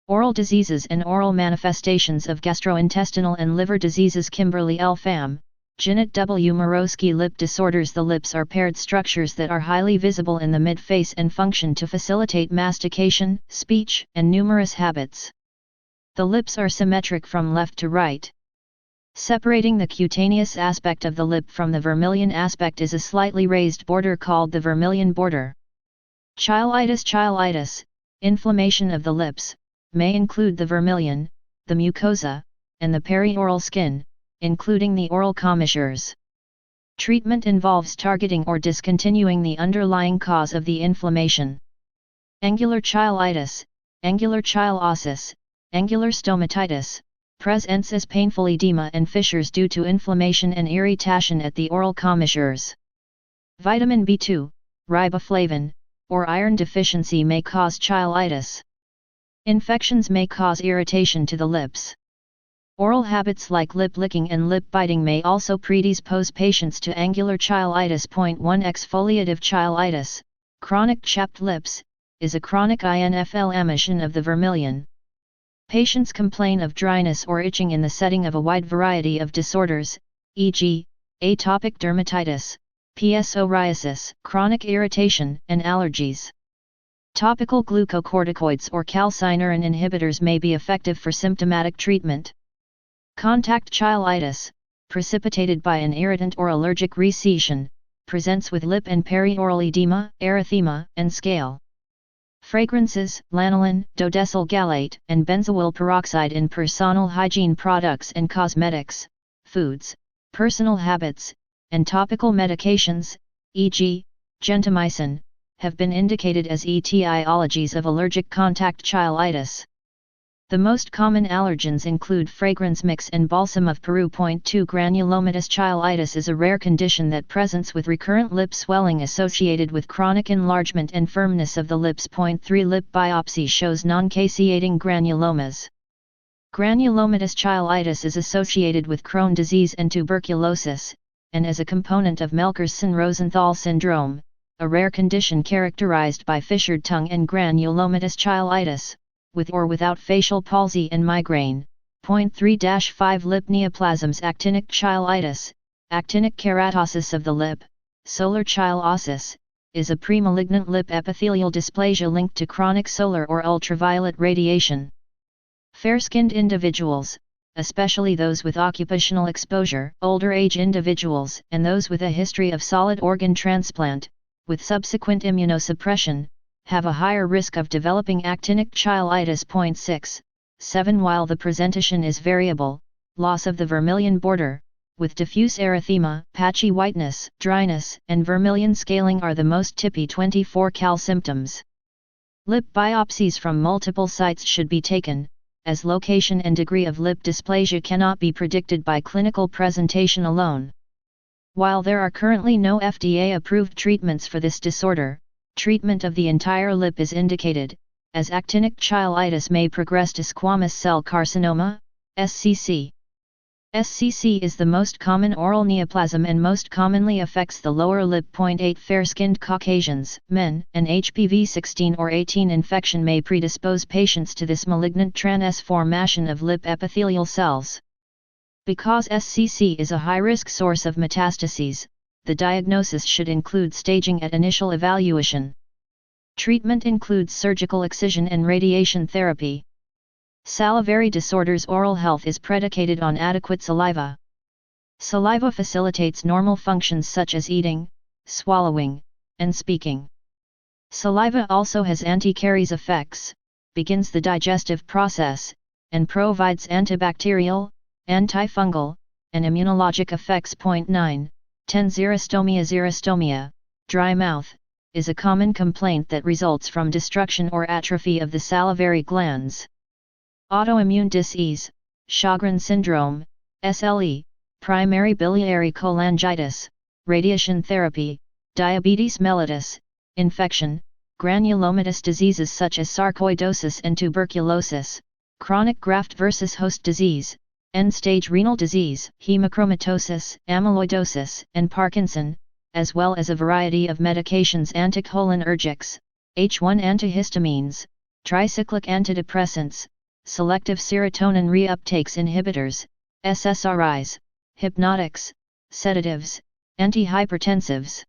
Oral diseases and oral manifestations of gastrointestinal and liver diseases. Kimberly L. Pham, Janet W. Morosky. Lip disorders. The lips are paired structures that are highly visible in the midface and function to facilitate mastication, speech, and numerous habits. The lips are symmetric from left to right. Separating the cutaneous aspect of the lip from the vermilion aspect is a slightly raised border called the vermilion border. Cheilitis. Cheilitis, inflammation of the lips, may include the vermilion, the mucosa, and the perioral skin, including the oral commissures. Treatment involves targeting or discontinuing the underlying cause of the inflammation. Angular cheilitis, angular cheilosis, angular stomatitis, presents as painful edema and fissures due to inflammation and irritation at the oral commissures. Vitamin B2, riboflavin, or iron deficiency may cause cheilitis. Infections may cause irritation to the lips. Oral habits like lip licking and lip biting may also predispose patients to angular cheilitis. 1. Exfoliative cheilitis, chronic chapped lips, is a chronic inflammation of the vermilion. Patients complain of dryness or itching in the setting of a wide variety of disorders, e.g., atopic dermatitis, psoriasis, chronic irritation, and allergies. Topical glucocorticoids or calcineurin inhibitors may be effective for symptomatic treatment. Contact cheilitis, precipitated by an irritant or allergic recession, presents with lip and perioral edema, erythema, and scale. Fragrances, lanolin, dodecyl gallate, and benzoyl peroxide in personal hygiene products and cosmetics, foods, personal habits, and topical medications, e.g., gentamicin, have been indicated as etiologies of allergic contact cheilitis. The most common allergens include fragrance mix and balsam of Peru. 2. Granulomatous cheilitis is a rare condition that presents with recurrent lip swelling associated with chronic enlargement and firmness of the lips. 3. Lip biopsy shows non-caseating granulomas. Granulomatous cheilitis is associated with Crohn's disease and tuberculosis, and as a component of Melkersson-Rosenthal syndrome, a rare condition characterized by fissured tongue and granulomatous cheilitis, with or without facial palsy and migraine. 3-5 Lip neoplasms. Actinic cheilitis, actinic keratosis of the lip, solar cheilosis, is a premalignant lip epithelial dysplasia linked to chronic solar or ultraviolet radiation. Fair-skinned individuals, especially those with occupational exposure, older age individuals, and those with a history of solid organ transplant, with subsequent immunosuppression, have a higher risk of developing actinic cheilitis. 6-7 While the presentation is variable, loss of the vermilion border, with diffuse erythema, patchy whiteness, dryness, and vermilion scaling are the most typical 24 cal symptoms. Lip biopsies from multiple sites should be taken, as location and degree of lip dysplasia cannot be predicted by clinical presentation alone. While there are currently no FDA-approved treatments for this disorder, treatment of the entire lip is indicated, as actinic cheilitis may progress to squamous cell carcinoma, SCC. SCC is the most common oral neoplasm and most commonly affects the lower lip. 8 Fair-skinned Caucasians, men, and HPV-16 or 18 infection may predispose patients to this malignant transformation of lip epithelial cells. Because SCC is a high-risk source of metastases, the diagnosis should include staging at initial evaluation. Treatment includes surgical excision and radiation therapy. Salivary disorders. Oral health is predicated on adequate saliva. Saliva facilitates normal functions such as eating, swallowing, and speaking. Saliva also has anti-caries effects, begins the digestive process, and provides antibacterial, antifungal, and immunologic effects. 9-10 Xerostomia. Xerostomia, dry mouth, is a common complaint that results from destruction or atrophy of the salivary glands. Autoimmune disease, Sjogren syndrome, SLE, primary biliary cholangitis, radiation therapy, diabetes mellitus, infection, granulomatous diseases such as sarcoidosis and tuberculosis, chronic graft versus host disease, end-stage renal disease, hemochromatosis, amyloidosis, and Parkinson, as well as a variety of medications. Anticholinergics, H1 antihistamines, tricyclic antidepressants, selective serotonin reuptakes inhibitors, SSRIs, hypnotics, sedatives, antihypertensives,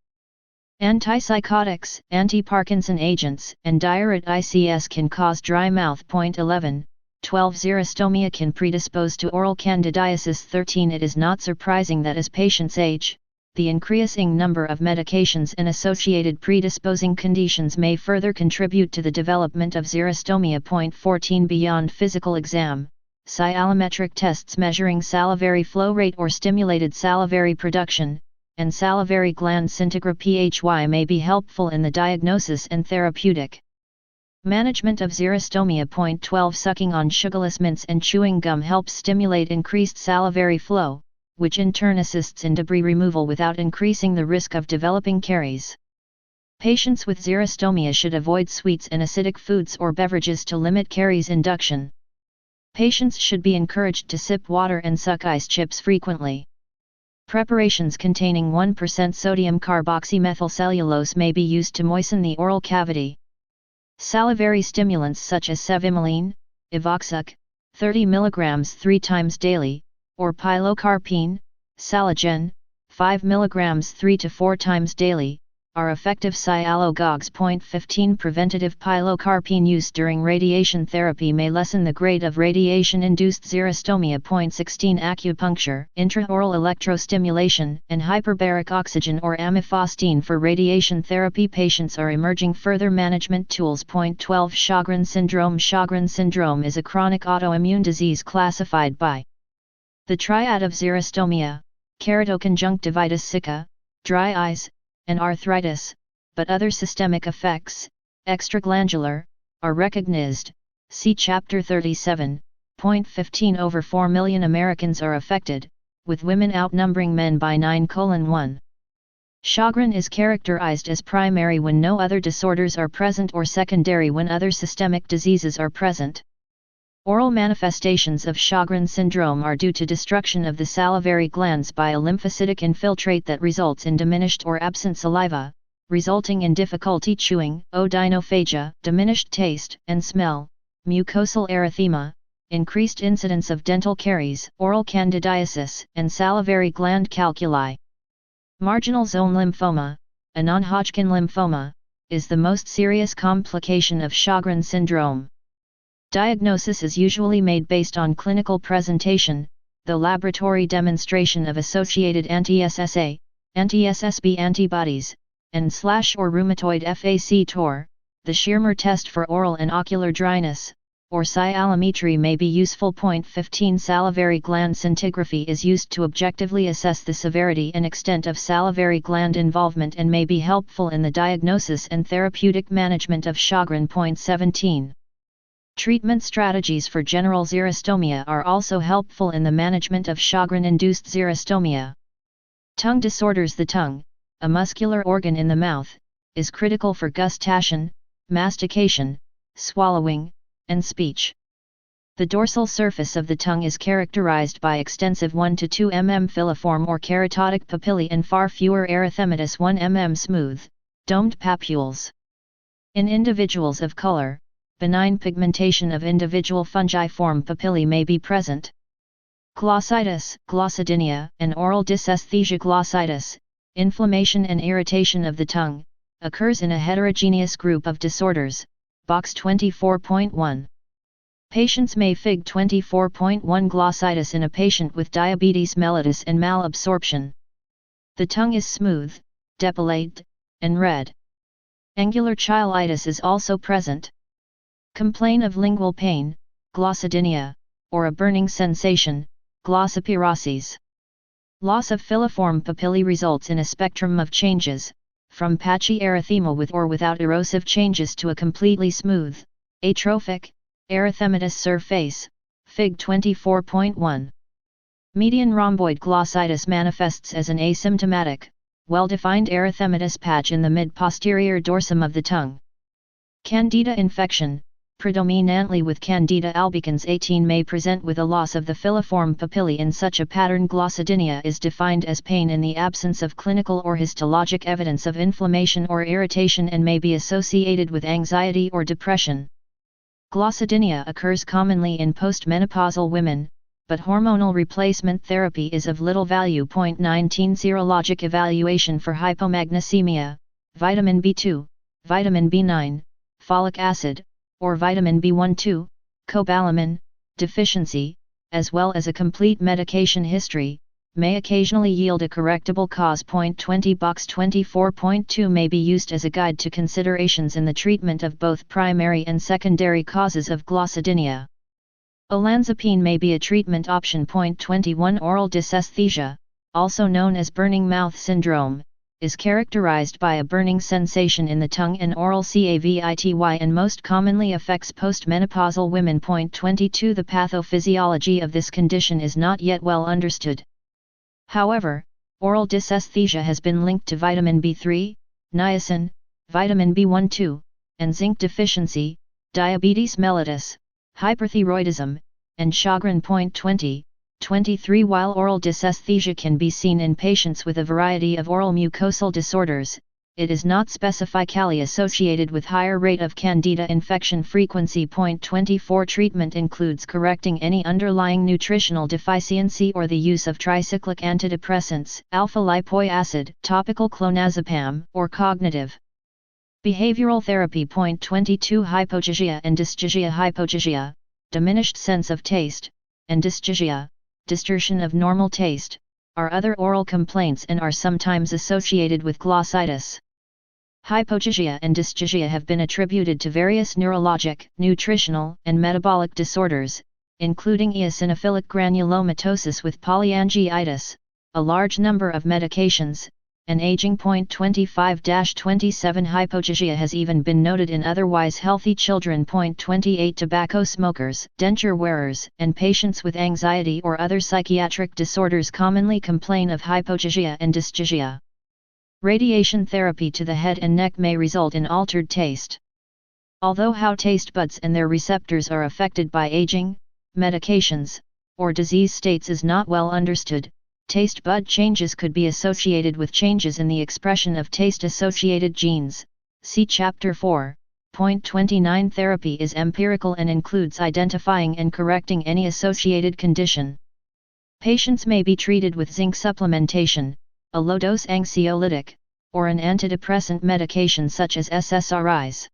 antipsychotics, anti-Parkinson agents, and diuret ICS can cause dry mouth. 11. 12. Xerostomia can predispose to oral candidiasis. 13. It is not surprising that as patients age, the increasing number of medications and associated predisposing conditions may further contribute to the development of xerostomia. 14. Beyond physical exam, salimetric tests measuring salivary flow rate or stimulated salivary production, and salivary gland scintigraphy may be helpful in the diagnosis and therapeutic management of xerostomia. 12. Sucking on sugarless mints and chewing gum helps stimulate increased salivary flow, which in turn assists in debris removal without increasing the risk of developing caries. Patients with xerostomia should avoid sweets and acidic foods or beverages to limit caries induction. Patients should be encouraged to sip water and suck ice chips frequently. Preparations containing 1% sodium carboxymethylcellulose may be used to moisten the oral cavity. Salivary stimulants such as cevimeline, Evoxsuc, 30 mg 3 times daily, or pilocarpine, Saligen, 5 mg 3 to 4 times daily, are effective cyalogogues. 15. Preventative pilocarpine use during radiation therapy may lessen the grade of radiation-induced xerostomia. 16. Acupuncture, intraoral electrostimulation, and hyperbaric oxygen or amifostine for radiation therapy patients are emerging further management tools. 12. Sjogren syndrome. Sjogren syndrome is a chronic autoimmune disease classified by the triad of xerostomia, keratoconjunctivitis sicca, dry eyes, and arthritis, but other systemic effects, extraglandular, are recognized. See Chapter 37. 15. Over 4 million Americans are affected, with women outnumbering men by 9:1. Sjogren is characterized as primary when no other disorders are present or secondary when other systemic diseases are present. Oral manifestations of Sjogren syndrome are due to destruction of the salivary glands by a lymphocytic infiltrate that results in diminished or absent saliva, resulting in difficulty chewing, odynophagia, diminished taste and smell, mucosal erythema, increased incidence of dental caries, oral candidiasis, and salivary gland calculi. Marginal zone lymphoma, a non-Hodgkin lymphoma, is the most serious complication of Sjogren syndrome. Diagnosis is usually made based on clinical presentation, though laboratory demonstration of associated anti-SSA, anti-SSB antibodies, and /or rheumatoid factor, the Schirmer test for oral and ocular dryness, or salimetry may be useful. 15. Salivary gland scintigraphy is used to objectively assess the severity and extent of salivary gland involvement and may be helpful in the diagnosis and therapeutic management of Sjogren. 17. Treatment strategies for general xerostomia are also helpful in the management of Sjogren-induced xerostomia. Tongue disorders. The tongue, a muscular organ in the mouth, is critical for gustation, mastication, swallowing, and speech. The dorsal surface of the tongue is characterized by extensive 1 to 2 mm filiform or keratotic papillae and far fewer erythematous 1 mm smooth, domed papules. In individuals of color, benign pigmentation of individual fungiform papillae may be present. Glossitis, glossidynia, and oral dysesthesia. Glossitis, inflammation and irritation of the tongue, occurs in a heterogeneous group of disorders, box 24.1. Patients may Fig 24.1 glossitis in a patient with diabetes mellitus and malabsorption. The tongue is smooth, depilate, and red. Angular cheilitis is also present. Complain of lingual pain, glossidynia, or a burning sensation, glossopyrosis. Loss of filiform papillae results in a spectrum of changes, from patchy erythema with or without erosive changes to a completely smooth, atrophic, erythematous surface. Fig 24.1. Median rhomboid glossitis manifests as an asymptomatic, well-defined erythematous patch in the mid-posterior dorsum of the tongue. Candida infection, predominantly with Candida albicans 18, may present with a loss of the filiform papillae. In such a pattern, glossidynia is defined as pain in the absence of clinical or histologic evidence of inflammation or irritation and may be associated with anxiety or depression. Glossidinia occurs commonly in postmenopausal women, but hormonal replacement therapy is of little value. 19 Serologic evaluation for hypomagnesemia, vitamin B2, vitamin B9, folic acid, or vitamin B12, cobalamin, deficiency, as well as a complete medication history, may occasionally yield a correctable cause. 20 Box 24.2 may be used as a guide to considerations in the treatment of both primary and secondary causes of glossidinia. Olanzapine may be a treatment option. 21 Oral dysesthesia, also known as burning mouth syndrome, is characterized by a burning sensation in the tongue and oral cavity and most commonly affects postmenopausal women. 22 The pathophysiology of this condition is not yet well understood. However, oral dysesthesia has been linked to vitamin B3, niacin, vitamin B12, and zinc deficiency, diabetes mellitus, hyperthyroidism, and Sjogren. 23 While oral dysesthesia can be seen in patients with a variety of oral mucosal disorders, it is not specifically associated with higher rate of candida infection frequency. 24 Treatment includes correcting any underlying nutritional deficiency or the use of tricyclic antidepressants, alpha-lipoic acid, topical clonazepam, or cognitive behavioral therapy. 22 Hypogeusia and dysgeusia. Hypogeusia, diminished sense of taste, and dysgeusia, distortion of normal taste, are other oral complaints and are sometimes associated with glossitis. Hypogeusia and dysgeusia have been attributed to various neurologic, nutritional, and metabolic disorders, including eosinophilic granulomatosis with polyangiitis, a large number of medications, and aging. 25-27 Hypogeusia has even been noted in otherwise healthy children. 28 Tobacco smokers, denture wearers, and patients with anxiety or other psychiatric disorders commonly complain of hypogeusia and dysgeusia. Radiation therapy to the head and neck may result in altered taste. Although how taste buds and their receptors are affected by aging, medications, or disease states is not well understood, taste bud changes could be associated with changes in the expression of taste-associated genes. See Chapter 4. 29 Therapy is empirical and includes identifying and correcting any associated condition. Patients may be treated with zinc supplementation, a low-dose anxiolytic, or an antidepressant medication such as SSRIs.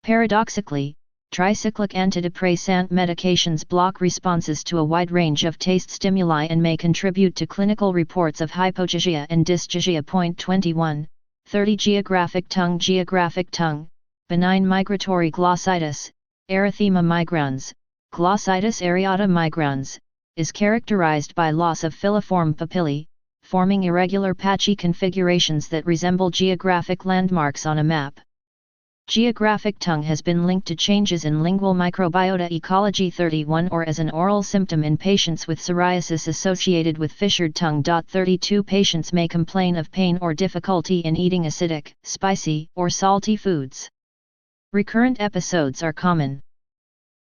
Paradoxically, tricyclic antidepressant medications block responses to a wide range of taste stimuli and may contribute to clinical reports of hypogeusia and dysgeusia. 21, 30 Geographic tongue, benign migratory glossitis, erythema migrans, glossitis areata migrans, is characterized by loss of filiform papillae, forming irregular patchy configurations that resemble geographic landmarks on a map. Geographic tongue has been linked to changes in lingual microbiota ecology. 31 Or as an oral symptom in patients with psoriasis associated with fissured tongue. 32 Patients may complain of pain or difficulty in eating acidic, spicy, or salty foods. Recurrent episodes are common.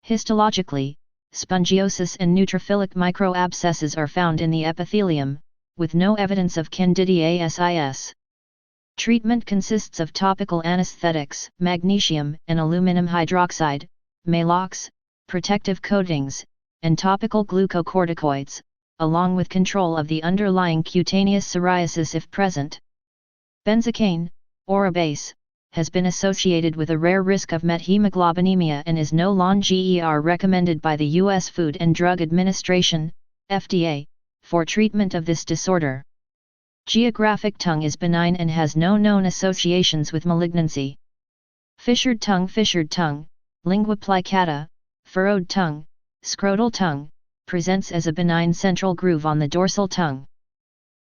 Histologically, spongiosis and neutrophilic microabscesses are found in the epithelium, with no evidence of candidiasis. Treatment consists of topical anesthetics, magnesium and aluminum hydroxide, Maalox, protective coatings, and topical glucocorticoids, along with control of the underlying cutaneous psoriasis if present. Benzocaine, or a base, has been associated with a rare risk of methemoglobinemia and is no longer recommended by the U.S. Food and Drug Administration, FDA, for treatment of this disorder. Geographic tongue is benign and has no known associations with malignancy. Fissured tongue, lingua plicata, furrowed tongue, scrotal tongue, presents as a benign central groove on the dorsal tongue.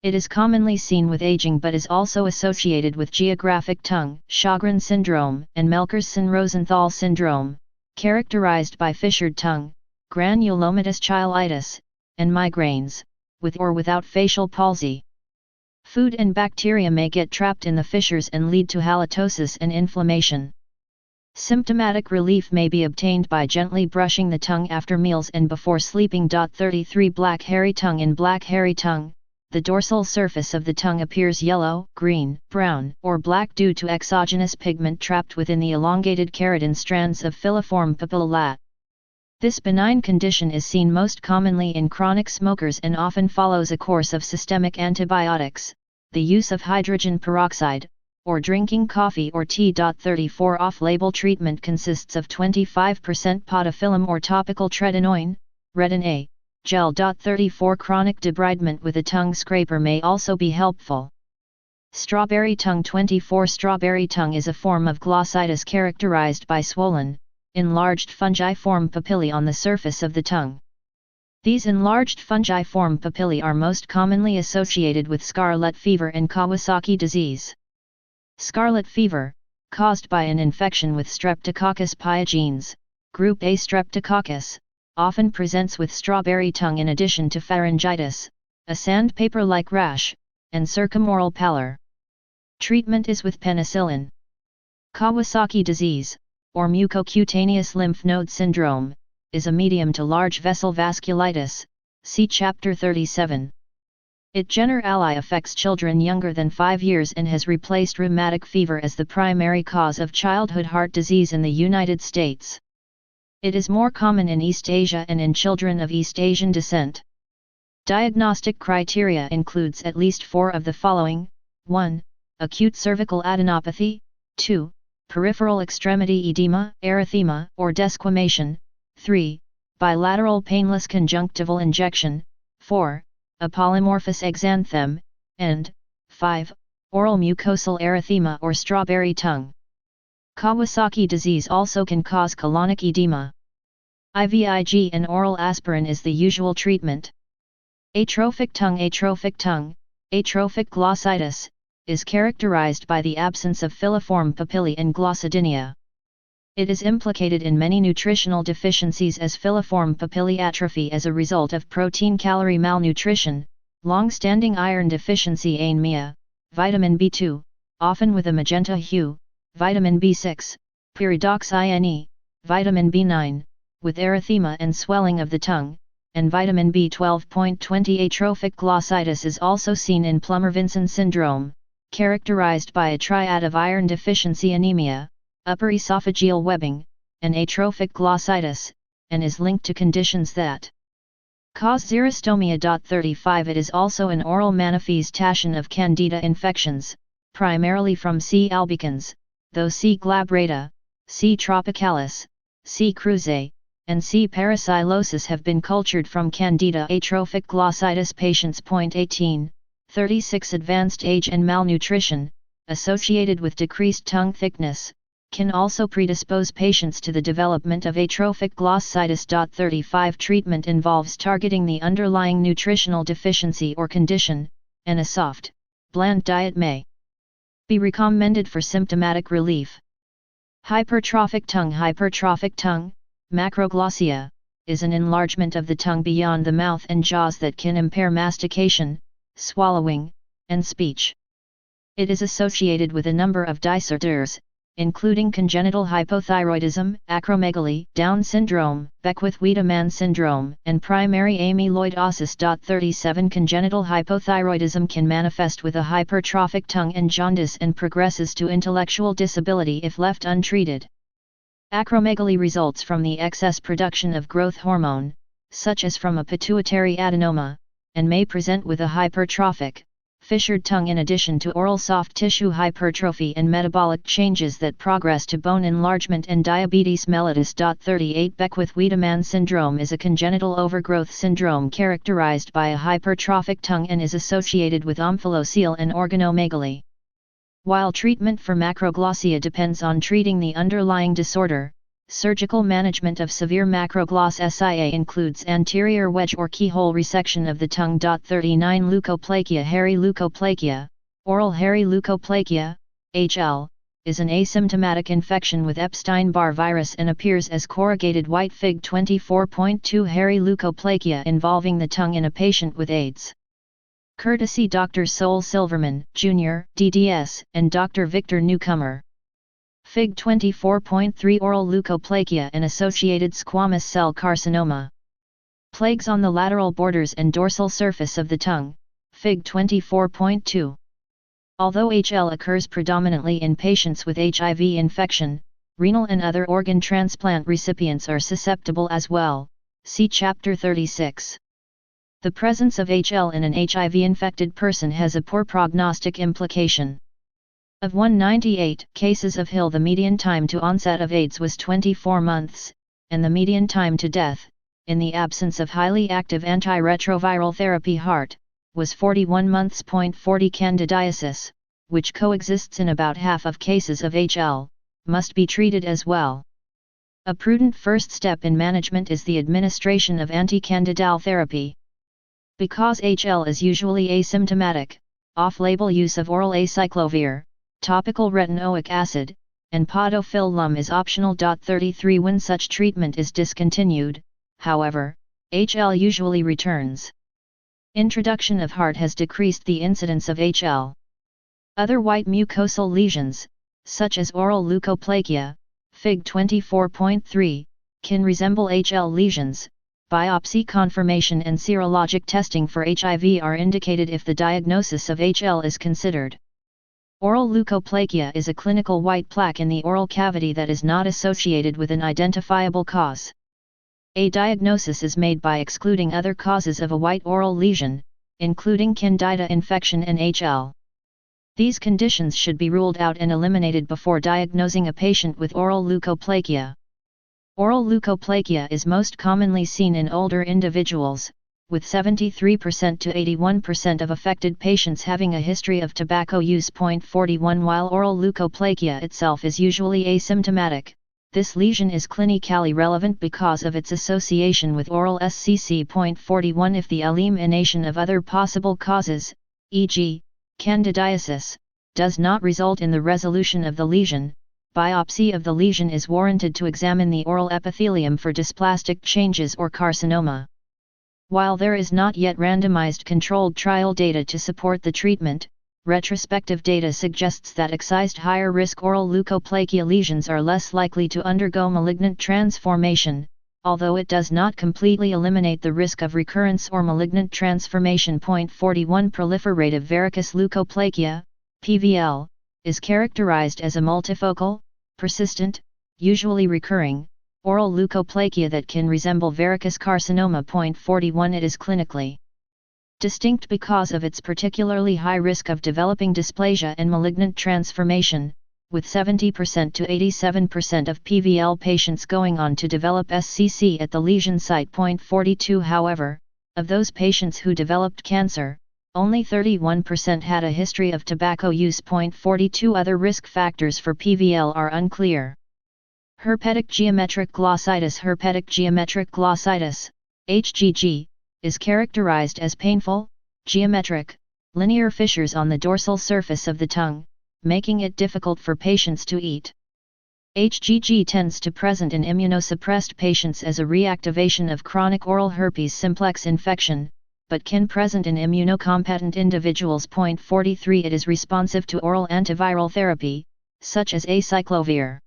It is commonly seen with aging but is also associated with geographic tongue, Sjogren syndrome, and Melkersson-Rosenthal syndrome, characterized by fissured tongue, granulomatous cheilitis, and migraines, with or without facial palsy. Food and bacteria may get trapped in the fissures and lead to halitosis and inflammation. Symptomatic relief may be obtained by gently brushing the tongue after meals and before sleeping. 33 Black hairy tongue. In black hairy tongue, the dorsal surface of the tongue appears yellow, green, brown, or black due to exogenous pigment trapped within the elongated keratin strands of filiform papilla. This benign condition is seen most commonly in chronic smokers and often follows a course of systemic antibiotics, the use of hydrogen peroxide, or drinking coffee or tea. 34 Off-label treatment consists of 25% podophyllum or topical tretinoin, Retin A, gel. 34 Chronic debridement with a tongue scraper may also be helpful. Strawberry tongue. 24 Strawberry tongue is a form of glossitis characterized by swollen, enlarged fungiform papillae on the surface of the tongue. These enlarged fungiform papillae are most commonly associated with scarlet fever and Kawasaki disease. Scarlet fever, caused by an infection with Streptococcus pyogenes, group A Streptococcus, often presents with strawberry tongue in addition to pharyngitis, a sandpaper-like rash, and circumoral pallor. Treatment is with penicillin. Kawasaki disease, or mucocutaneous lymph node syndrome, is a medium to large vessel vasculitis, see Chapter 37. It generally affects children younger than 5 years and has replaced rheumatic fever as the primary cause of childhood heart disease in the United States. It is more common in East Asia and in children of East Asian descent. Diagnostic criteria includes at least 4 of the following: 1. Acute cervical adenopathy, 2. Peripheral extremity edema, erythema, or desquamation, 3. Bilateral painless conjunctival injection, 4. A polymorphous exanthem, and 5. Oral mucosal erythema or strawberry tongue. Kawasaki disease also can cause colonic edema. IVIG and oral aspirin is the usual treatment. Atrophic tongue. Atrophic glossitis, is characterized by the absence of filiform papillae and glossidinia. It is implicated in many nutritional deficiencies as filiform papillae atrophy as a result of protein-calorie malnutrition, long-standing iron deficiency anemia, vitamin B2, often with a magenta hue, vitamin B6, pyridoxine, vitamin B9, with erythema and swelling of the tongue, and vitamin B12.20. Atrophic glossitis is also seen in Plummer-Vinson syndrome, characterized by a triad of iron deficiency anemia, upper esophageal webbing, and atrophic glossitis, and is linked to conditions that cause xerostomia. 35 It is also an oral manifestation of candida infections, primarily from C. albicans, though C. glabrata, C. tropicalis, C. cruzae, and C. parapsilosis have been cultured from candida. Atrophic glossitis patients. 18, 36 Advanced age and malnutrition, associated with decreased tongue thickness, can also predispose patients to the development of atrophic glossitis. 35 Treatment involves targeting the underlying nutritional deficiency or condition, and a soft, bland diet may be recommended for symptomatic relief. Hypertrophic tongue, macroglossia, is an enlargement of the tongue beyond the mouth and jaws that can impair mastication, swallowing, and speech. It is associated with a number of disorders, including congenital hypothyroidism, acromegaly, Down syndrome, Beckwith-Wiedemann syndrome, and primary amyloidosis. 37 Congenital hypothyroidism can manifest with a hypertrophic tongue and jaundice and progresses to intellectual disability if left untreated. Acromegaly results from the excess production of growth hormone, such as from a pituitary adenoma, and may present with a hypertrophic, fissured tongue in addition to oral soft tissue hypertrophy and metabolic changes that progress to bone enlargement and diabetes mellitus. 38 Beckwith-Wiedemann syndrome is a congenital overgrowth syndrome characterized by a hypertrophic tongue and is associated with omphaloceal and organomegaly. While treatment for macroglossia depends on treating the underlying disorder, surgical management of severe macrogloss-SIA includes anterior wedge or keyhole resection of the tongue. 39 Leukoplakia. Hairy leukoplakia, oral hairy leukoplakia, HL, is an asymptomatic infection with Epstein-Barr virus and appears as corrugated white fig. 24.2 Hairy leukoplakia involving the tongue in a patient with AIDS. Courtesy Dr. Sol Silverman, Jr., DDS, and Dr. Victor Newcomer. Fig. 24.3 Oral leukoplakia and associated squamous cell carcinoma. Plagues on the lateral borders and dorsal surface of the tongue. Fig 24.2. Although HL occurs predominantly in patients with HIV infection, renal and other organ transplant recipients are susceptible as well. See Chapter 36. The presence of HL in an HIV-infected person has a poor prognostic implication. Of 198 cases of HIL, the median time to onset of AIDS was 24 months, and the median time to death, in the absence of highly active antiretroviral therapy HAART, was 41 months. 40 Candidiasis, which coexists in about half of cases of HL, must be treated as well. A prudent first step in management is the administration of anti-candidal therapy. Because HL is usually asymptomatic, off-label use of oral acyclovir, topical retinoic acid, and podophyllum is optional. 33 When such treatment is discontinued, however, HL usually returns. Introduction of HAART has decreased the incidence of HL. Other white mucosal lesions, such as oral leukoplakia, Fig 24.3, can resemble HL lesions. Biopsy confirmation and serologic testing for HIV are indicated if the diagnosis of HL is considered. Oral leukoplakia is a clinical white plaque in the oral cavity that is not associated with an identifiable cause. A diagnosis is made by excluding other causes of a white oral lesion, including Candida infection and HL. These conditions should be ruled out and eliminated before diagnosing a patient with oral leukoplakia. Oral leukoplakia is most commonly seen in older individuals, with 73% to 81% of affected patients having a history of tobacco use. 41 While oral leukoplakia itself is usually asymptomatic, this lesion is clinically relevant because of its association with oral SCC. 41 If the elimination of other possible causes, e.g., candidiasis, does not result in the resolution of the lesion, biopsy of the lesion is warranted to examine the oral epithelium for dysplastic changes or carcinoma. While there is not yet randomized controlled trial data to support the treatment, retrospective data suggests that excised higher-risk oral leukoplakia lesions are less likely to undergo malignant transformation, although it does not completely eliminate the risk of recurrence or malignant transformation. 41 Proliferative verrucous leukoplakia, PVL, is characterized as a multifocal, persistent, usually recurring, oral leukoplakia that can resemble verrucous carcinoma. 41 It is clinically distinct because of its particularly high risk of developing dysplasia and malignant transformation, with 70% to 87% of PVL patients going on to develop SCC at the lesion site. 42 However, of those patients who developed cancer, only 31% had a history of tobacco use. 42 Other risk factors for PVL are unclear. Herpetic geometric glossitis HGG, is characterized as painful, geometric, linear fissures on the dorsal surface of the tongue, making it difficult for patients to eat. HGG tends to present in immunosuppressed patients as a reactivation of chronic oral herpes simplex infection, but can present in immunocompetent individuals. 43 It is responsive to oral antiviral therapy, such as acyclovir.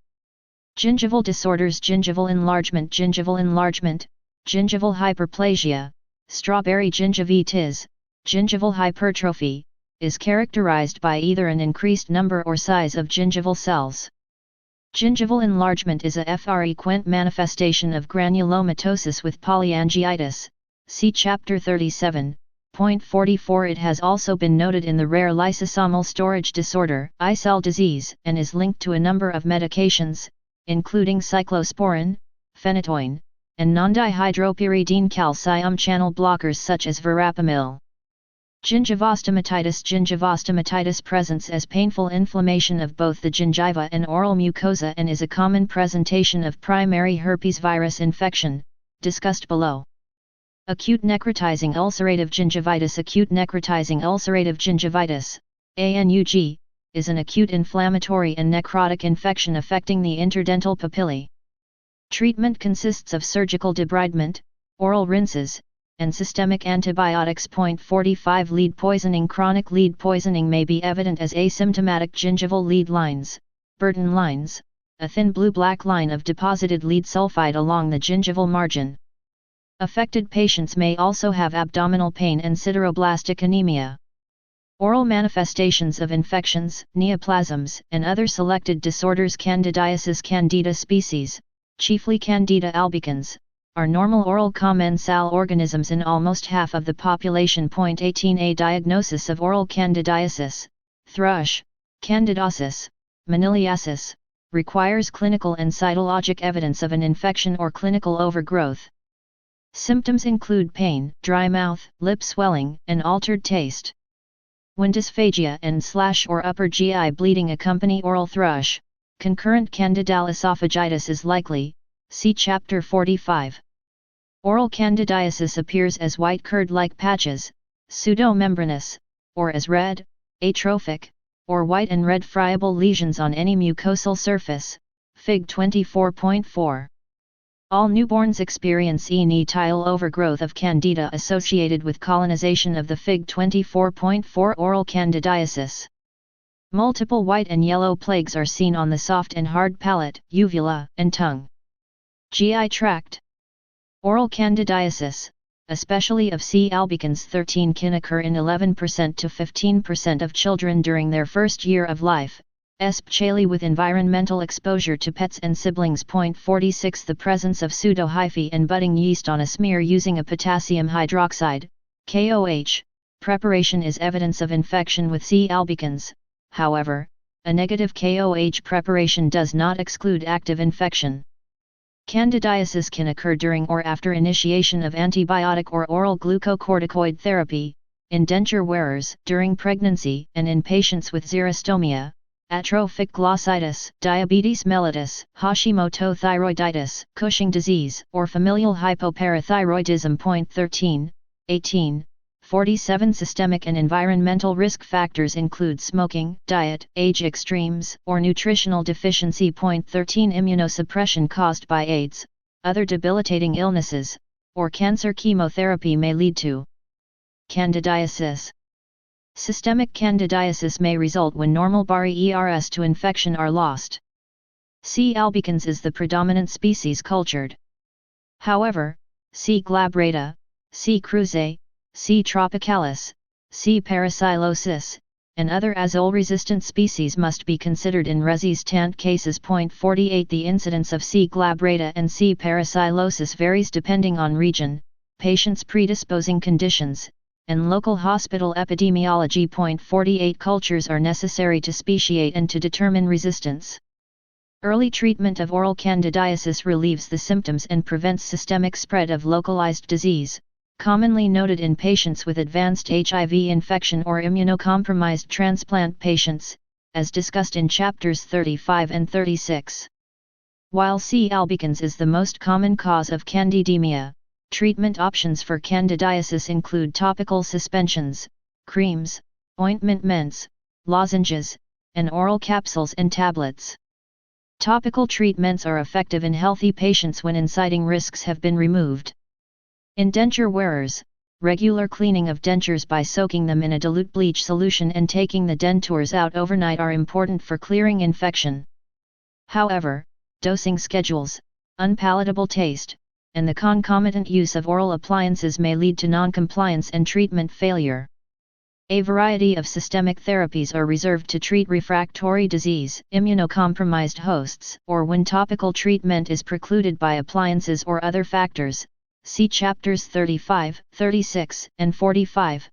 Gingival disorders gingival enlargement, gingival hyperplasia, strawberry gingivitis, gingival hypertrophy, is characterized by either an increased number or size of gingival cells. Gingival enlargement is a frequent manifestation of granulomatosis with polyangiitis, see Chapter 37. 44 It has also been noted in the rare lysosomal storage disorder, I-cell disease, and is linked to a number of medications, including cyclosporin, phenytoin, and non-dihydropyridine calcium channel blockers such as verapamil. Gingivostomatitis presents as painful inflammation of both the gingiva and oral mucosa and is a common presentation of primary herpes virus infection, discussed below. Acute necrotizing ulcerative gingivitis ANUG, is an acute inflammatory and necrotic infection affecting the interdental papillae. Treatment consists of surgical debridement, oral rinses, and systemic antibiotics. 45 Lead poisoning Chronic lead poisoning may be evident as asymptomatic gingival lead lines, Burton lines, a thin blue-black line of deposited lead sulfide along the gingival margin. Affected patients may also have abdominal pain and sideroblastic anemia. Oral manifestations of infections, neoplasms, and other selected disorders. Candidiasis candida species, chiefly Candida albicans, are normal oral commensal organisms in almost half of the population. 18. A diagnosis of oral candidiasis, thrush, candidosis, moniliasis, requires clinical and cytologic evidence of an infection or clinical overgrowth. Symptoms include pain, dry mouth, lip swelling, and altered taste. When dysphagia and/or upper GI bleeding accompany oral thrush, concurrent candidal esophagitis is likely, see Chapter 45. Oral candidiasis appears as white curd-like patches, pseudomembranous, or as red, atrophic, or white and red friable lesions on any mucosal surface, Fig 24.4. All newborns experience enetile overgrowth of candida associated with colonization of the Fig 24.4 oral candidiasis. Multiple white and yellow plagues are seen on the soft and hard palate, uvula, and tongue. GI tract. Oral candidiasis, especially of C. albicans 13, can occur in 11% to 15% of children during their first year of life, especially with environmental exposure to pets and siblings. 46. The presence of pseudohyphae and budding yeast on a smear using a potassium hydroxide, KOH, preparation is evidence of infection with C. albicans. However, a negative KOH preparation does not exclude active infection. Candidiasis can occur during or after initiation of antibiotic or oral glucocorticoid therapy, in denture wearers, during pregnancy, and in patients with xerostomia, atrophic glossitis, diabetes mellitus, Hashimoto thyroiditis, Cushing disease, or familial hypoparathyroidism. 13, 18, 47. Systemic and environmental risk factors include smoking, diet, age extremes, or nutritional deficiency. 13. Immunosuppression caused by AIDS, other debilitating illnesses, or cancer. Chemotherapy may lead to candidiasis. Systemic candidiasis may result when normal barriers to infection are lost. C. albicans is the predominant species cultured. However, C. glabrata, C. cruzae, C. tropicalis, C. parasylosis, and other azole-resistant species must be considered in resistant cases. 48. The incidence of C. glabrata and C. parasylosis varies depending on region, patient's predisposing conditions, and local hospital epidemiology. 48. Cultures are necessary to speciate and to determine resistance. Early treatment of oral candidiasis relieves the symptoms and prevents systemic spread of localized disease, commonly noted in patients with advanced HIV infection or immunocompromised transplant patients, as discussed in chapters 35 and 36. While C. albicans is the most common cause of candidemia, treatment options for candidiasis include topical suspensions, creams, ointment mints, lozenges, and oral capsules and tablets. Topical treatments are effective in healthy patients when inciting risks have been removed. In denture wearers, regular cleaning of dentures by soaking them in a dilute bleach solution and taking the dentures out overnight are important for clearing infection. However, dosing schedules, unpalatable taste, and the concomitant use of oral appliances may lead to noncompliance and treatment failure. A variety of systemic therapies are reserved to treat refractory disease, immunocompromised hosts, or when topical treatment is precluded by appliances or other factors. See chapters 35, 36, and 45.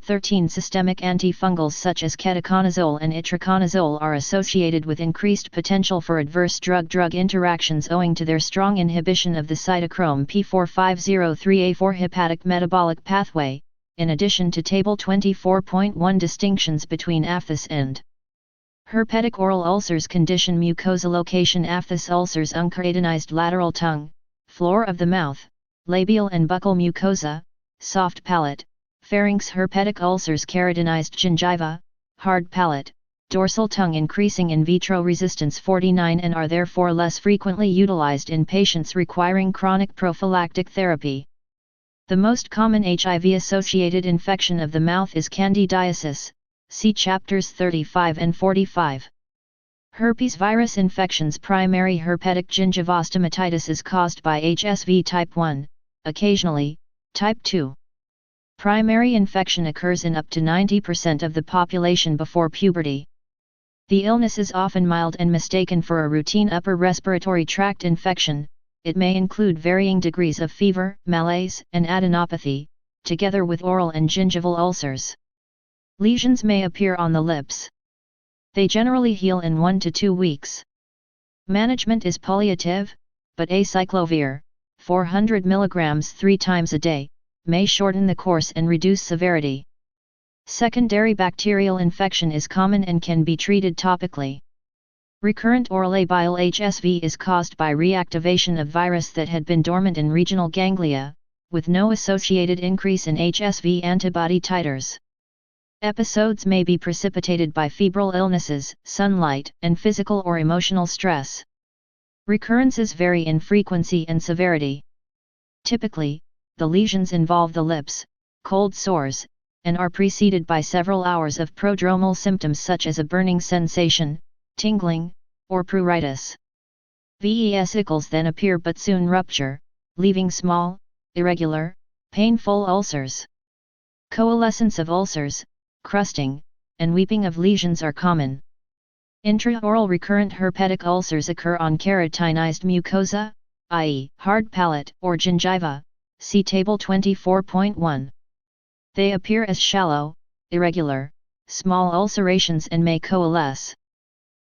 13. Systemic antifungals such as ketoconazole and itraconazole are associated with increased potential for adverse drug-drug interactions owing to their strong inhibition of the cytochrome P4503A4 hepatic metabolic pathway, in addition to Table 24.1 distinctions between aphthous and herpetic oral ulcers. Condition: mucosa location: aphthous ulcers, uncharatonized lateral tongue, floor of the mouth, labial and buccal mucosa, soft palate, pharynx. Herpetic ulcers: keratinized gingiva, hard palate, dorsal tongue. Increasing in vitro resistance 49 and are therefore less frequently utilized in patients requiring chronic prophylactic therapy. The most common HIV-associated infection of the mouth is candidiasis, see chapters 35 and 45. Herpes virus infections: primary herpetic gingivostomatitis is caused by HSV type 1, occasionally, type 2. Primary infection occurs in up to 90% of the population before puberty. The illness is often mild and mistaken for a routine upper respiratory tract infection. It may include varying degrees of fever, malaise, and adenopathy, together with oral and gingival ulcers. Lesions may appear on the lips. They generally heal in 1 to 2 weeks. Management is palliative, but acyclovir, 400 mg 3 times a day, may shorten the course and reduce severity. Secondary bacterial infection is common and can be treated topically. Recurrent oral labile HSV is caused by reactivation of virus that had been dormant in regional ganglia, with no associated increase in HSV antibody titers. Episodes may be precipitated by febrile illnesses, sunlight, and physical or emotional stress. Recurrences vary in frequency and severity. Typically, the lesions involve the lips, cold sores, and are preceded by several hours of prodromal symptoms such as a burning sensation, tingling, or pruritus. Vesicles then appear but soon rupture, leaving small, irregular, painful ulcers. Coalescence of ulcers, crusting, and weeping of lesions are common. Intraoral recurrent herpetic ulcers occur on keratinized mucosa, i.e., hard palate or gingiva, see Table 24.1. They appear as shallow, irregular, small ulcerations and may coalesce.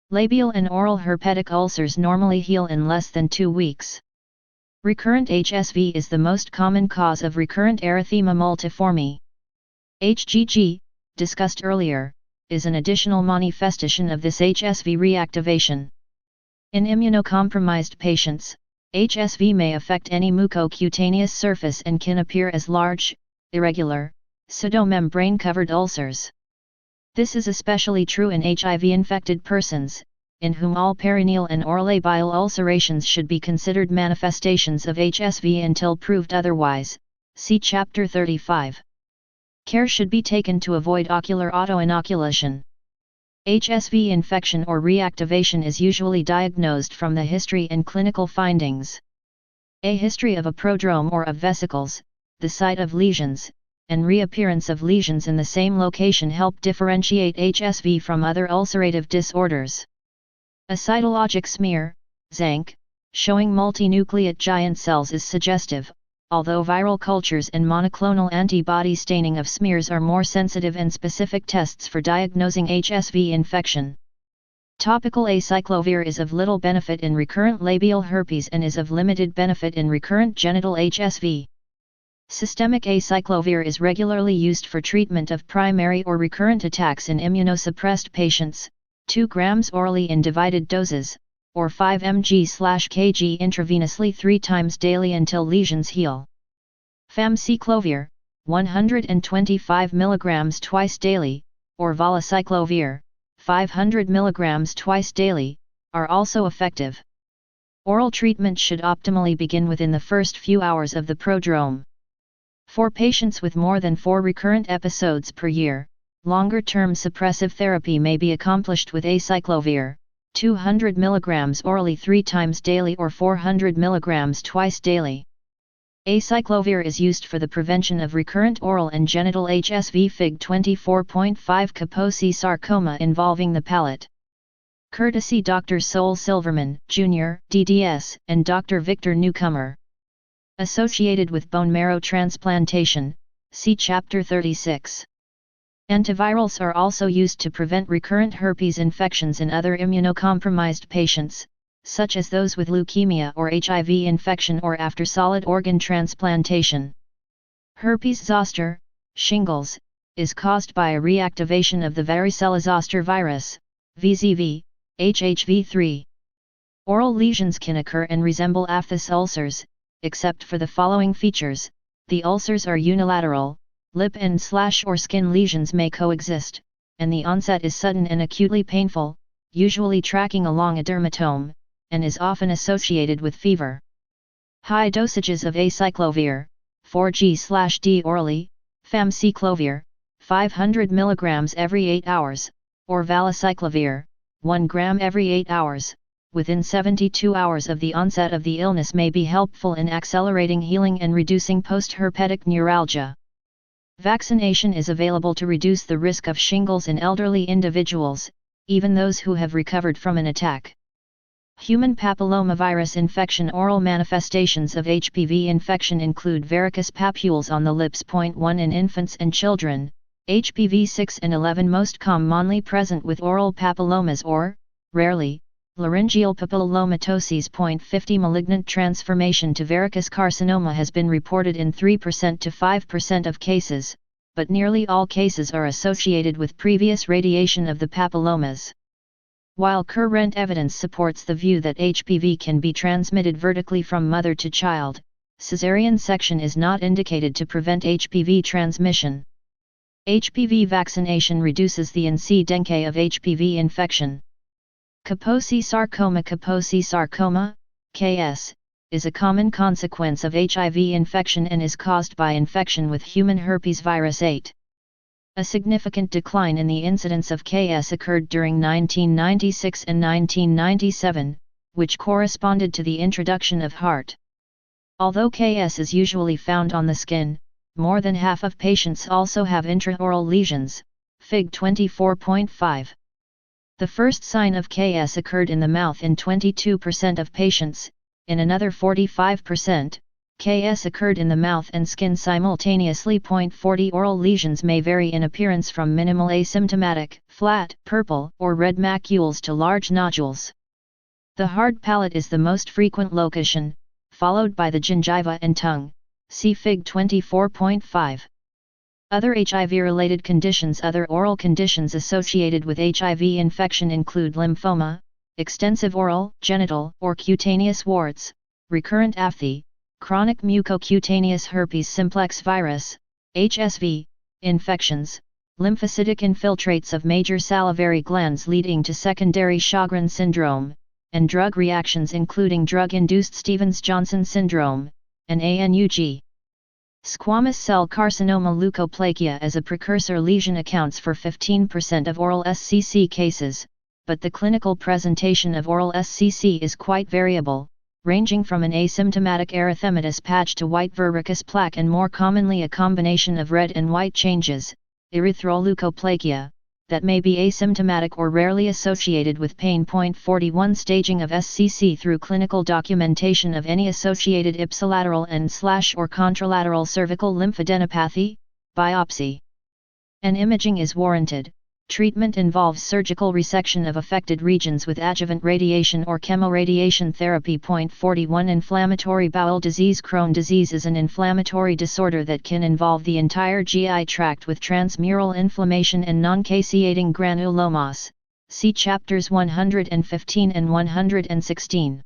Labial and oral herpetic ulcers normally heal in less than 2 weeks. Recurrent HSV is the most common cause of recurrent erythema multiforme. HGG, discussed earlier, is an additional manifestation of this HSV reactivation. In immunocompromised patients, HSV may affect any mucocutaneous surface and can appear as large, irregular, pseudomembrane-covered ulcers. This is especially true in HIV-infected persons, in whom all perineal and oral labile ulcerations should be considered manifestations of HSV until proved otherwise, see Chapter 35. Care should be taken to avoid ocular autoinoculation. HSV infection or reactivation is usually diagnosed from the history and clinical findings. A history of a prodrome or of vesicles, the site of lesions, and reappearance of lesions in the same location help differentiate HSV from other ulcerative disorders. A cytologic smear, ZANC, showing multinucleate giant cells is suggestive, although viral cultures and monoclonal antibody staining of smears are more sensitive and specific tests for diagnosing HSV infection. Topical acyclovir is of little benefit in recurrent labial herpes and is of limited benefit in recurrent genital HSV. Systemic acyclovir is regularly used for treatment of primary or recurrent attacks in immunosuppressed patients, 2 grams orally in divided doses, or 5 mg/kg intravenously 3 times daily until lesions heal. Famciclovir, 125 mg twice daily, or valacyclovir, 500 mg twice daily, are also effective. Oral treatment should optimally begin within the first few hours of the prodrome. For patients with more than 4 recurrent episodes per year, longer-term suppressive therapy may be accomplished with acyclovir, 200 mg orally 3 times daily or 400 mg twice daily. Acyclovir is used for the prevention of recurrent oral and genital HSV Fig 24.5 Kaposi sarcoma involving the palate. Courtesy Dr. Sol Silverman, Jr., DDS, and Dr. Victor Newcomer. Associated with bone marrow transplantation, see Chapter 36. Antivirals are also used to prevent recurrent herpes infections in other immunocompromised patients, such as those with leukemia or HIV infection or after solid organ transplantation. Herpes zoster, shingles, is caused by a reactivation of the varicella zoster virus, VZV, HHV3. Oral lesions can occur and resemble aphthous ulcers, except for the following features: the ulcers are unilateral, lip and/or skin lesions may coexist, and the onset is sudden and acutely painful, usually tracking along a dermatome, and is often associated with fever. High dosages of acyclovir, 4g/d orally, famciclovir, 500 mg every 8 hours, or valacyclovir, 1 gram every 8 hours, within 72 hours of the onset of the illness may be helpful in accelerating healing and reducing post-herpetic neuralgia. Vaccination is available to reduce the risk of shingles in elderly individuals, even those who have recovered from an attack. Human papillomavirus infection. Oral manifestations of HPV infection include varicose papules on the lips. 1 In infants and children, HPV 6 and 11 most commonly present with oral papillomas or, rarely, laryngeal papillomatosis. 50 Malignant transformation to verrucous carcinoma has been reported in 3% to 5% of cases, but nearly all cases are associated with previous radiation of the papillomas. While current evidence supports the view that HPV can be transmitted vertically from mother to child, caesarean section is not indicated to prevent HPV transmission. HPV vaccination reduces the incidence of HPV infection. Kaposi sarcoma. Kaposi sarcoma, KS, is a common consequence of HIV infection and is caused by infection with human herpes virus 8. A significant decline in the incidence of KS occurred during 1996 and 1997, which corresponded to the introduction of HAART. Although KS is usually found on the skin, more than half of patients also have intraoral lesions, Fig 24.5. The first sign of KS occurred in the mouth in 22% of patients, in another 45%. KS occurred in the mouth and skin simultaneously. 40 Oral lesions may vary in appearance from minimal asymptomatic, flat, purple, or red macules to large nodules. The hard palate is the most frequent location, followed by the gingiva and tongue, see Fig 24.5. Other HIV-related conditions. Other oral conditions associated with HIV infection include lymphoma, extensive oral, genital, or cutaneous warts, recurrent aphthy, chronic mucocutaneous herpes simplex virus, HSV, infections, lymphocytic infiltrates of major salivary glands leading to secondary Sjogren syndrome, and drug reactions including drug-induced Stevens-Johnson syndrome, and ANUG. Squamous cell carcinoma. Leukoplakia as a precursor lesion accounts for 15% of oral SCC cases, but the clinical presentation of oral SCC is quite variable, ranging from an asymptomatic erythematous patch to white verrucous plaque and more commonly a combination of red and white changes, erythroleukoplakia, that may be asymptomatic or rarely associated with pain. 41 Staging of SCC through clinical documentation of any associated ipsilateral and/or contralateral cervical lymphadenopathy, biopsy. An imaging is warranted. Treatment involves surgical resection of affected regions with adjuvant radiation or chemoradiation therapy. 41 Inflammatory bowel disease. Crohn's disease is an inflammatory disorder that can involve the entire GI tract with transmural inflammation and non-caseating granulomas. See chapters 115 and 116.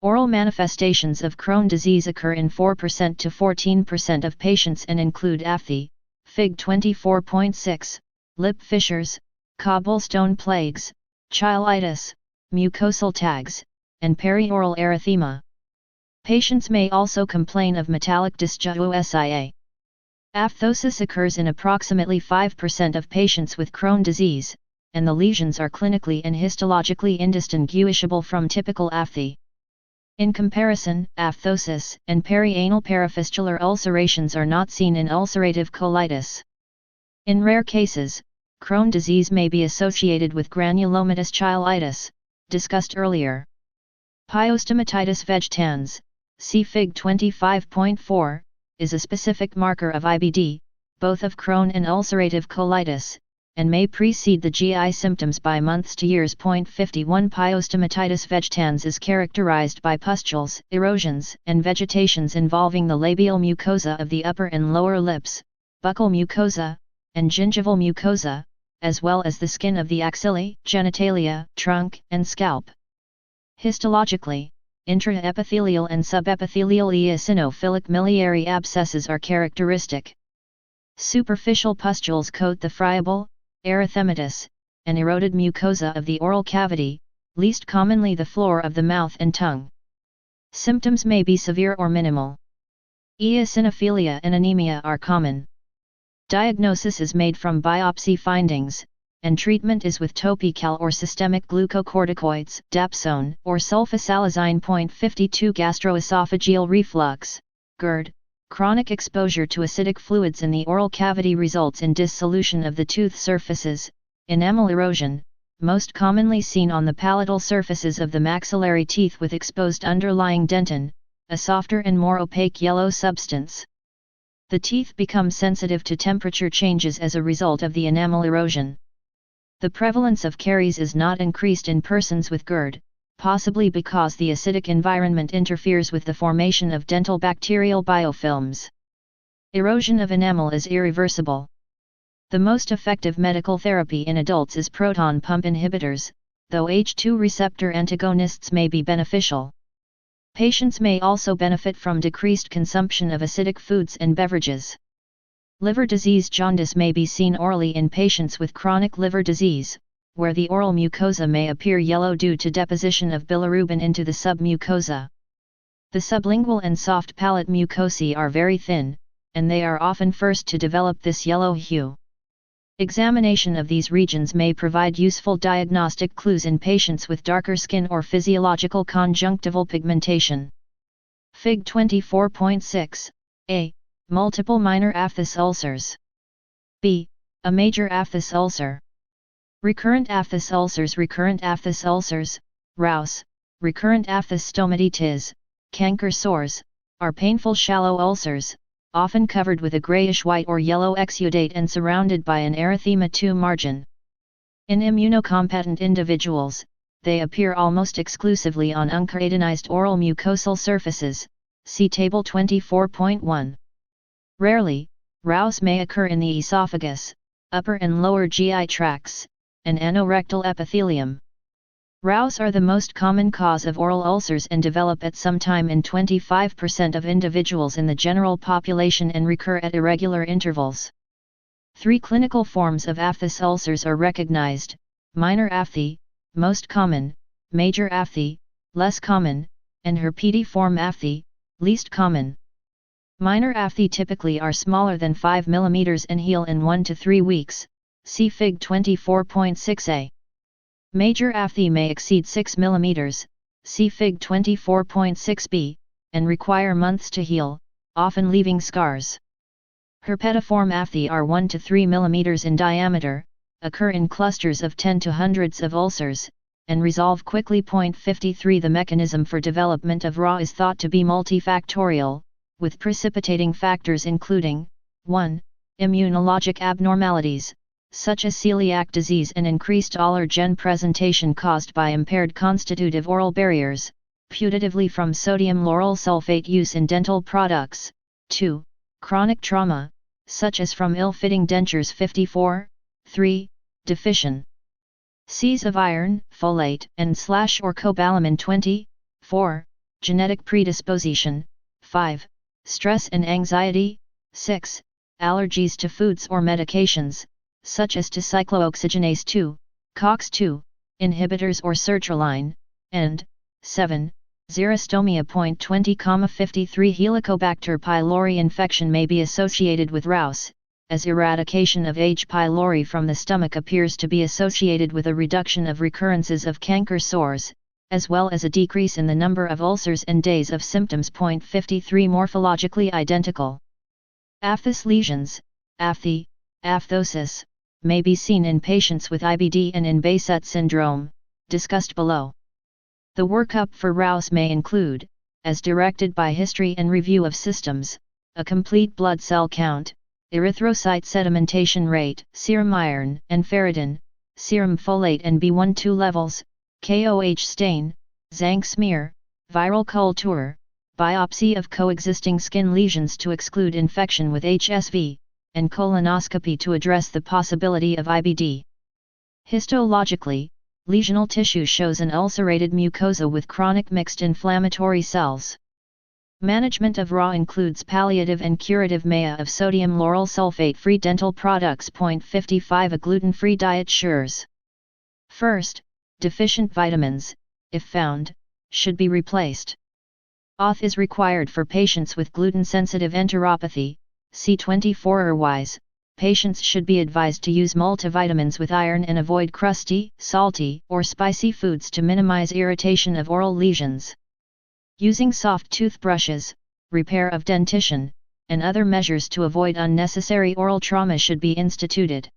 Oral manifestations of Crohn's disease occur in 4% to 14% of patients and include aphthy, Fig 24.6. lip fissures, cobblestone plagues, cheilitis, mucosal tags, and perioral erythema. Patients may also complain of metallic dysgeosia. Aphthosis occurs in approximately 5% of patients with Crohn's disease, and the lesions are clinically and histologically indistinguishable from typical aphthy. In comparison, aphthosis and perianal perifistular ulcerations are not seen in ulcerative colitis. In rare cases, Crohn's disease may be associated with granulomatous cheilitis, discussed earlier. Pyostomatitis vegitans, see Fig 25.4, is a specific marker of IBD, both of Crohn and ulcerative colitis, and may precede the GI symptoms by months to years. 51 Pyostomatitis vegitans is characterized by pustules, erosions, and vegetations involving the labial mucosa of the upper and lower lips, buccal mucosa, and gingival mucosa, as well as the skin of the axillae, genitalia, trunk, and scalp. Histologically, intraepithelial and subepithelial eosinophilic miliary abscesses are characteristic. Superficial pustules coat the friable, erythematous, and eroded mucosa of the oral cavity, least commonly the floor of the mouth and tongue. Symptoms may be severe or minimal. Eosinophilia and anemia are common. Diagnosis is made from biopsy findings, and treatment is with topical or systemic glucocorticoids, dapsone, or sulfasalazine. 52 Gastroesophageal reflux, GERD, Chronic exposure to acidic fluids in the oral cavity results in dissolution of the tooth surfaces, enamel erosion, most commonly seen on the palatal surfaces of the maxillary teeth with exposed underlying dentin, a softer and more opaque yellow substance. The teeth become sensitive to temperature changes as a result of the enamel erosion. The prevalence of caries is not increased in persons with GERD, possibly because the acidic environment interferes with the formation of dental bacterial biofilms. Erosion of enamel is irreversible. The most effective medical therapy in adults is proton pump inhibitors, though H2 receptor antagonists may be beneficial. Patients may also benefit from decreased consumption of acidic foods and beverages. Liver disease jaundice may be seen orally in patients with chronic liver disease, where the oral mucosa may appear yellow due to deposition of bilirubin into the submucosa. The sublingual and soft palate mucosae are very thin, and they are often first to develop this yellow hue. Examination of these regions may provide useful diagnostic clues in patients with darker skin or physiological conjunctival pigmentation. Fig 24.6, A. Multiple minor aphthous ulcers. B. A major aphthous ulcer. Recurrent aphthous ulcers, RAUS, recurrent aphthous stomatitis, canker sores, are painful shallow ulcers, often covered with a grayish-white or yellow exudate and surrounded by an erythema 2 margin. In immunocompetent individuals, they appear almost exclusively on uncharatinized oral mucosal surfaces, see Table 24.1. Rarely, RAUS may occur in the esophagus, upper and lower GI tracts, and anorectal epithelium. RAUS are the most common cause of oral ulcers and develop at some time in 25% of individuals in the general population and recur at irregular intervals. 3 clinical forms of aphthous ulcers are recognized: minor aphthy, most common; major aphthy, less common; and herpetiform aphthy, least common. Minor aphthy typically are smaller than 5 mm and heal in 1 to 3 weeks, see Fig 24.6a. Major aphthy may exceed 6 mm, see Fig 24.6b, and require months to heal, often leaving scars. Herpetiform aphthy are 1 to 3 mm in diameter, occur in clusters of 10 to hundreds of ulcers, and resolve quickly. 53 The mechanism for development of RA is thought to be multifactorial, with precipitating factors including 1. Immunologic abnormalities, such as celiac disease and increased allergen presentation caused by impaired constitutive oral barriers, putatively from sodium lauryl sulfate use in dental products. 2. Chronic trauma, such as from ill-fitting dentures. 54. 3. Deficiencies of iron, folate, and/or cobalamin. 20. 4. Genetic predisposition. 5. Stress and anxiety. 6. Allergies to foods or medications, such as to cyclooxygenase 2, COX-2, inhibitors or sertraline, and 7. Xerostomia. 20,53 Helicobacter pylori infection may be associated with RAUS, as eradication of H. pylori from the stomach appears to be associated with a reduction of recurrences of canker sores, as well as a decrease in the number of ulcers and days of symptoms. 53 Morphologically identical. Aphthous lesions, aphthy, aphthosis, may be seen in patients with IBD and in Behçet syndrome, discussed below. The workup for RAUS may include, as directed by history and review of systems, a complete blood cell count, erythrocyte sedimentation rate, serum iron and ferritin, serum folate and B12 levels, KOH stain, Zank smear, viral culture, biopsy of coexisting skin lesions to exclude infection with HSV, and colonoscopy to address the possibility of IBD. Histologically, lesional tissue shows an ulcerated mucosa with chronic mixed inflammatory cells. Management of RA includes palliative and curative MAA of sodium lauryl sulfate-free dental products. 55 A gluten-free diet ensures. First, deficient vitamins, if found, should be replaced. Auth is required for patients with gluten-sensitive enteropathy, C24 otherwise, patients should be advised to use multivitamins with iron and avoid crusty, salty, or spicy foods to minimize irritation of oral lesions. Using soft toothbrushes, repair of dentition, and other measures to avoid unnecessary oral trauma should be instituted.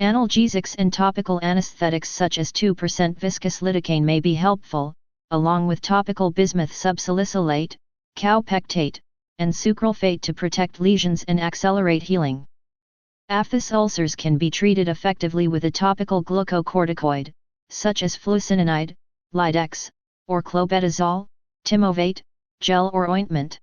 Analgesics and topical anesthetics such as 2% viscous lidocaine may be helpful, along with topical bismuth subsalicylate, cowpectate, and sucralfate to protect lesions and accelerate healing. Aphthous ulcers can be treated effectively with a topical glucocorticoid, such as fluocinolone, Lidex, or clobetasol, Timovate, gel or ointment.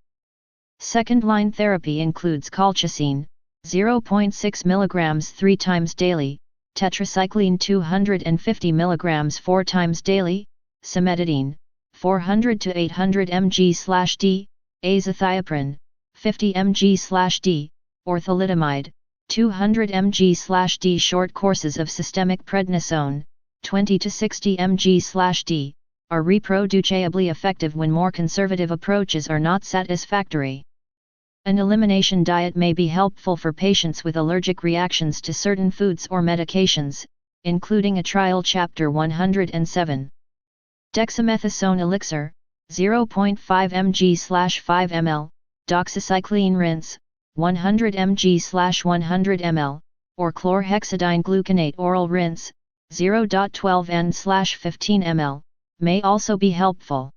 Second-line therapy includes colchicine, 0.6 mg 3 times daily, tetracycline 250 mg 4 times daily, cimetidine, 400 to 800 mg/d, azathioprine, 50 mg/d, or thalidomide, 200 mg/d. Short courses of systemic prednisone, 20 to 60 mg/d, are reproducibly effective when more conservative approaches are not satisfactory. An elimination diet may be helpful for patients with allergic reactions to certain foods or medications, including a trial Chapter 107. Dexamethasone elixir, 0.5 mg/5 ml, doxycycline rinse, 100 mg/100 ml, or chlorhexidine gluconate oral rinse, 0.12 n/15 ml, may also be helpful.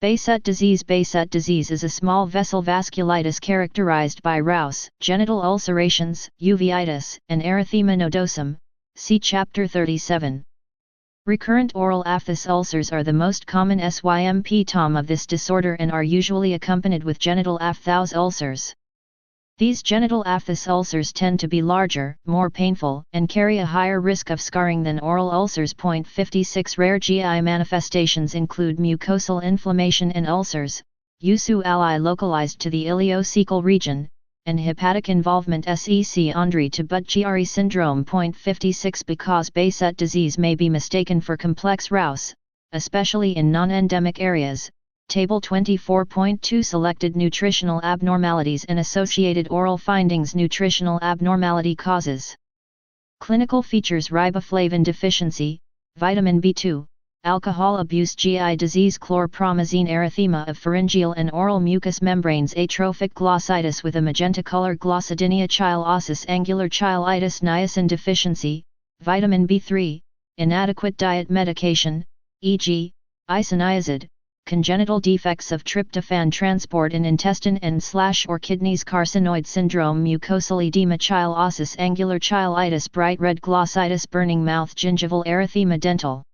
Behçet disease. Behçet disease is a small vessel vasculitis characterized by Rous, genital ulcerations, uveitis, and erythema nodosum, see Chapter 37. Recurrent oral aphthous ulcers are the most common symptom of this disorder and are usually accompanied with genital aphthous ulcers. These genital aphthous ulcers tend to be larger, more painful, and carry a higher risk of scarring than oral ulcers. 56 Rare GI manifestations include mucosal inflammation and ulcers, USU-ALI localized to the ileocecal region, and hepatic involvement secondary to Budd-Chiari syndrome. 56 Because Behçet disease may be mistaken for complex Rous, especially in non-endemic areas. Table 24.2 Selected nutritional abnormalities and associated oral findings. Nutritional abnormality causes. Clinical features: riboflavin deficiency, vitamin B2, alcohol abuse, GI disease, chlorpromazine, erythema of pharyngeal and oral mucous membranes, atrophic glossitis with a magenta color, glossidinia, chyle-ossis, angular chylitis, niacin deficiency, vitamin B3, inadequate diet, medication, e.g., isoniazid, congenital defects of tryptophan transport in intestine and/or kidneys, carcinoid syndrome, mucosal edema, chyle-ossis, angular chylitis, bright red glossitis, burning mouth, gingival erythema, dental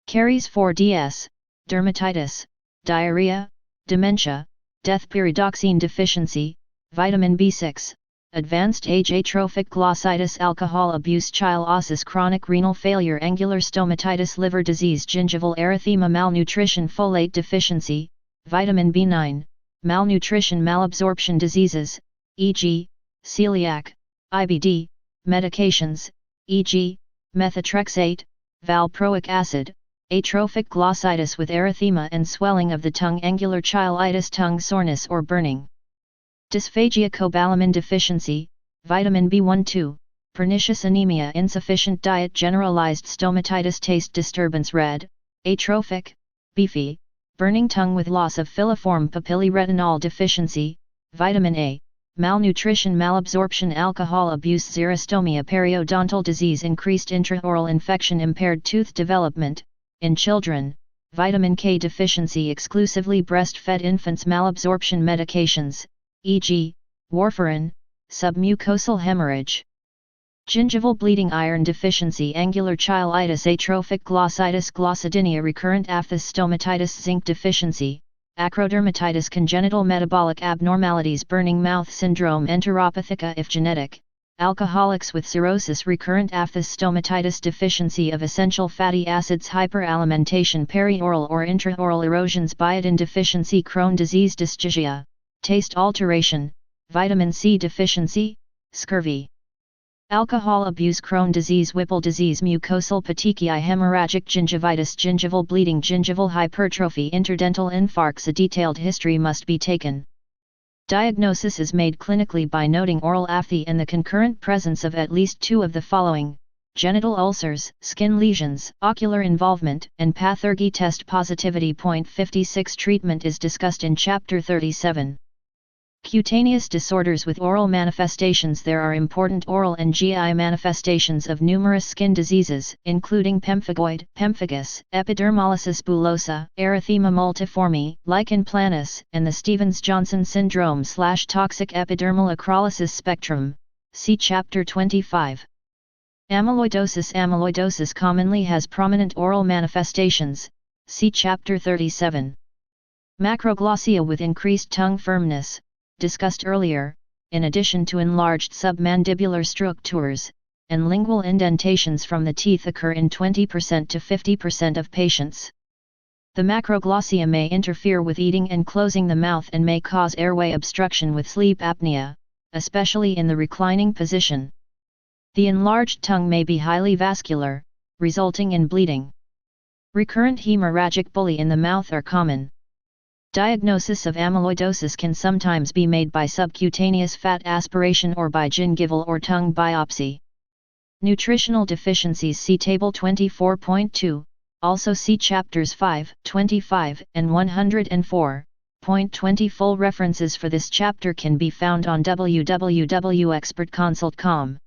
caries, 4DS, dermatitis, diarrhea, dementia, death, pyridoxine deficiency, vitamin B6, advanced age, atrophic glossitis, alcohol abuse, chyle-ossis, chronic renal failure, angular stomatitis, liver disease, gingival erythema, malnutrition, folate deficiency, vitamin B9, malnutrition, malabsorption diseases, e.g., celiac, IBD, medications, e.g., methotrexate, valproic acid, atrophic glossitis with erythema and swelling of the tongue, angular chylitis, tongue soreness or burning. Dysphagia, cobalamin deficiency, vitamin B1-2, pernicious anemia, insufficient diet, generalized stomatitis, taste disturbance, red, atrophic, beefy, burning tongue with loss of filiform papillae, retinol deficiency, vitamin A, malnutrition, malabsorption, alcohol abuse, xerostomia, periodontal disease, increased intraoral infection, impaired tooth development, in children, vitamin K deficiency, exclusively breastfed infants, malabsorption medications, e.g., warfarin, submucosal hemorrhage. Gingival bleeding, iron deficiency, angular chylitis, atrophic glossitis, glossidinia, recurrent aphthous stomatitis, zinc deficiency, acrodermatitis, congenital metabolic abnormalities, burning mouth syndrome, enteropathica if genetic, alcoholics with cirrhosis, recurrent aphthous stomatitis, deficiency of essential fatty acids, hyperalimentation, perioral or intraoral erosions, biotin deficiency, Crohn disease, dysgeusia, taste alteration, vitamin C deficiency, scurvy. Alcohol abuse, Crohn disease, Whipple disease, mucosal petechiae, hemorrhagic gingivitis, gingival bleeding, gingival hypertrophy, interdental infarcts. A detailed history must be taken. Diagnosis is made clinically by noting oral apathy and the concurrent presence of at least two of the following: genital ulcers, skin lesions, ocular involvement, and pathergy test positivity. 56 Treatment is discussed in Chapter 37. Cutaneous disorders with oral manifestations. There are important oral and GI manifestations of numerous skin diseases, including pemphigoid, pemphigus, epidermolysis bullosa, erythema multiforme, lichen planus, and the Stevens-Johnson syndrome/toxic epidermal necrolysis spectrum. See Chapter 25. Amyloidosis. Amyloidosis commonly has prominent oral manifestations. See Chapter 37. Macroglossia with increased tongue firmness, discussed earlier, in addition to enlarged submandibular structures, and lingual indentations from the teeth occur in 20% to 50% of patients. The macroglossia may interfere with eating and closing the mouth and may cause airway obstruction with sleep apnea, especially in the reclining position. The enlarged tongue may be highly vascular, resulting in bleeding. Recurrent hemorrhagic bully in the mouth are common. Diagnosis of amyloidosis can sometimes be made by subcutaneous fat aspiration or by gingival or tongue biopsy. Nutritional deficiencies. See Table 24.2, also see Chapters 5, 25, and 104.20. Full references for this chapter can be found on www.expertconsult.com.